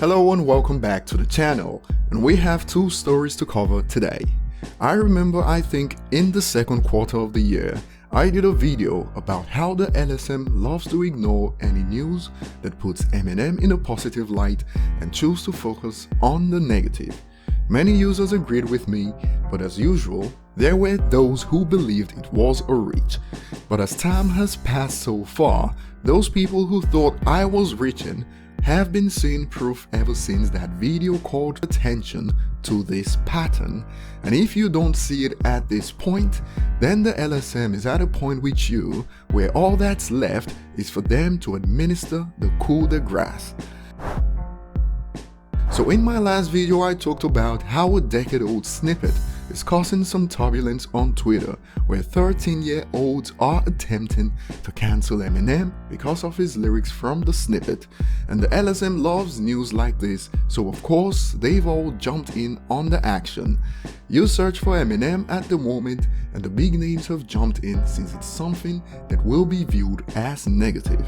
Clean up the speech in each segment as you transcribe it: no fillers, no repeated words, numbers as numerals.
Hello and welcome back to the channel, and we have two stories to cover today. I think in the second quarter of the year, I did a video about how the LSM loves to ignore any news that puts Eminem in a positive light and choose to focus on the negative. Many users agreed with me, but as usual, there were those who believed it was a reach. But as time has passed so far, those people who thought I was reaching have been seeing proof ever since that video called attention to this pattern. And if you don't see it at this point, then the LSM is at a point with you where all that's left is for them to administer the coup de grace. So in my last video I talked about how a decade-old snippet is causing some turbulence on Twitter, where 13-year-olds are attempting to cancel Eminem because of his lyrics from the snippet, and the LSM loves news like this, so of course they've all jumped in on the action. You search for Eminem at the moment and the big names have jumped in since it's something that will be viewed as negative.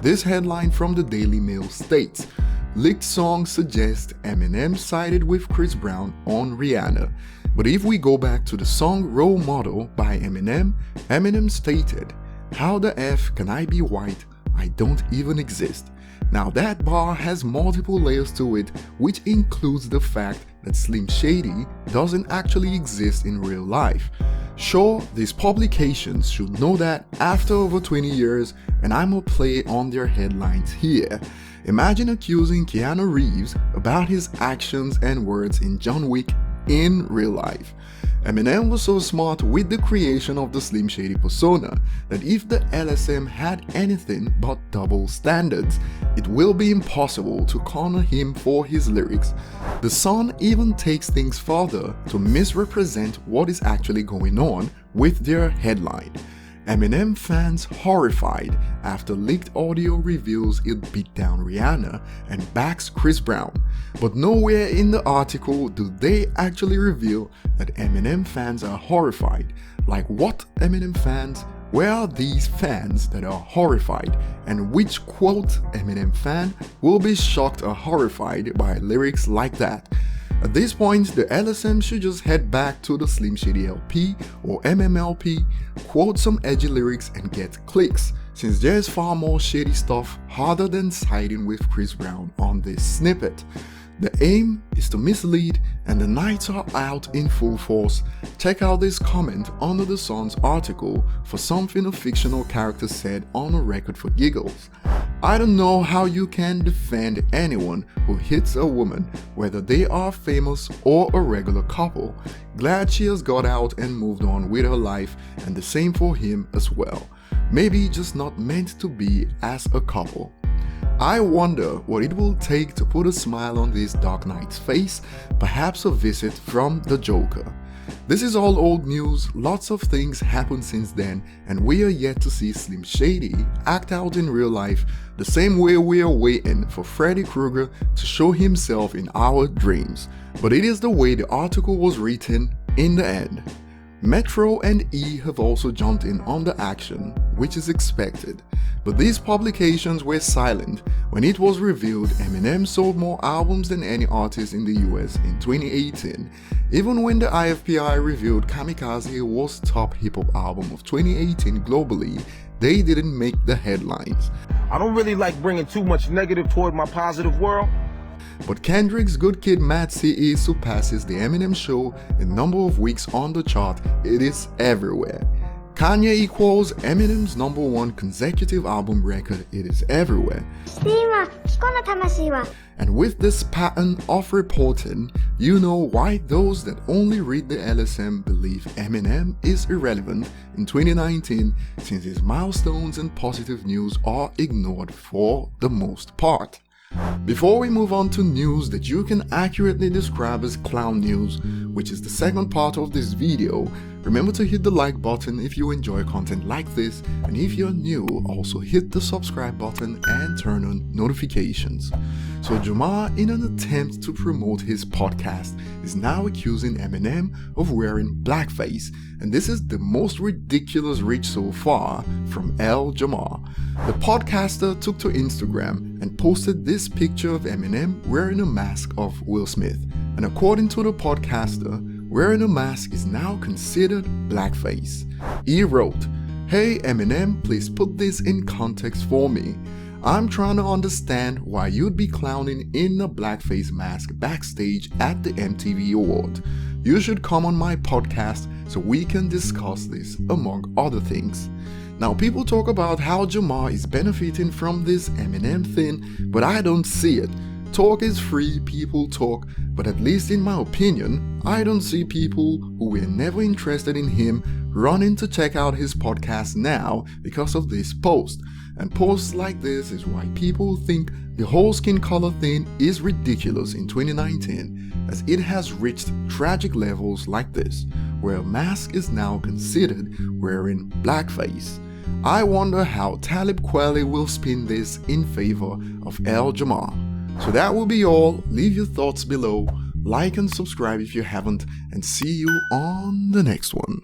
This headline from the Daily Mail states, "Leaked song suggests Eminem sided with Chris Brown on Rihanna." But if we go back to the song Role Model by Eminem, Eminem stated, "How the F can I be white? I don't even exist." Now that bar has multiple layers to it, which includes the fact that Slim Shady doesn't actually exist in real life. Sure, these publications should know that after over 20 years, and I'ma play on their headlines here. Imagine accusing Keanu Reeves about his actions and words in John Wick in real life. Eminem was so smart with the creation of the Slim Shady persona that if the LSM had anything but double standards, it will be impossible to corner him for his lyrics. The Sun even takes things further to misrepresent what is actually going on with their headline. Eminem fans horrified after leaked audio reveals it beat down Rihanna and backs Chris Brown. But nowhere in the article do they actually reveal that Eminem fans are horrified. Like what Eminem fans? Where are these fans that are horrified? And which quote Eminem fan will be shocked or horrified by lyrics like that? At this point, the LSM should just head back to the Slim Shady LP or MMLP, quote some edgy lyrics and get clicks, since there's far more shady stuff harder than siding with Chris Brown on this snippet. The aim is to mislead, and the Knights are out in full force. Check out this comment under the Sun's article for something a fictional character said on a record for giggles. "I don't know how you can defend anyone who hits a woman, whether they are famous or a regular couple. Glad she has got out and moved on with her life, and the same for him as well. Maybe just not meant to be as a couple." I wonder what it will take to put a smile on this Dark Knight's face, perhaps a visit from the Joker. This is all old news, lots of things happened since then, and we are yet to see Slim Shady act out in real life the same way we are waiting for Freddy Krueger to show himself in our dreams. But it is the way the article was written in the end. Metro and E have also jumped in on the action, which is expected. But these publications were silent when it was revealed Eminem sold more albums than any artist in the US in 2018. Even when the IFPI revealed Kamikaze was top hip-hop album of 2018 globally, they didn't make the headlines. I don't really like bringing too much negative toward my positive world. But Kendrick's Good Kid Mad City surpasses the Eminem show in number of weeks on the chart. It is everywhere. Kanye equals Eminem's #1 consecutive album record. It is everywhere. And with this pattern of reporting, you know why those that only read the LSM believe Eminem is irrelevant in 2019, since his milestones and positive news are ignored for the most part. Before we move on to news that you can accurately describe as clown news, which is the second part of this video, Remember to hit the like button if you enjoy content like this, and if you're new, also hit the subscribe button and turn on notifications. So Jamar, in an attempt to promote his podcast, is now accusing Eminem of wearing blackface, and this is the most ridiculous reach so far from Jamar. The podcaster took to Instagram and posted this picture of Eminem wearing a mask of Will Smith, and according to the podcaster, wearing a mask is now considered blackface. He wrote, "Hey Eminem, please put this in context for me. I'm trying to understand why you'd be clowning in a blackface mask backstage at the MTV Award. You should come on my podcast so we can discuss this, among other things." Now people talk about how Jamar is benefiting from this Eminem thing, but I don't see it. Talk is free, people talk, but at least in my opinion, I don't see people who were never interested in him running to check out his podcast now because of this post. And posts like this is why people think the whole skin color thing is ridiculous in 2019, as it has reached tragic levels like this, where a mask is now considered wearing blackface. I wonder how Talib Kweli will spin this in favor of Jamar. So that will be all. Leave your thoughts below, like and subscribe if you haven't, and see you on the next one.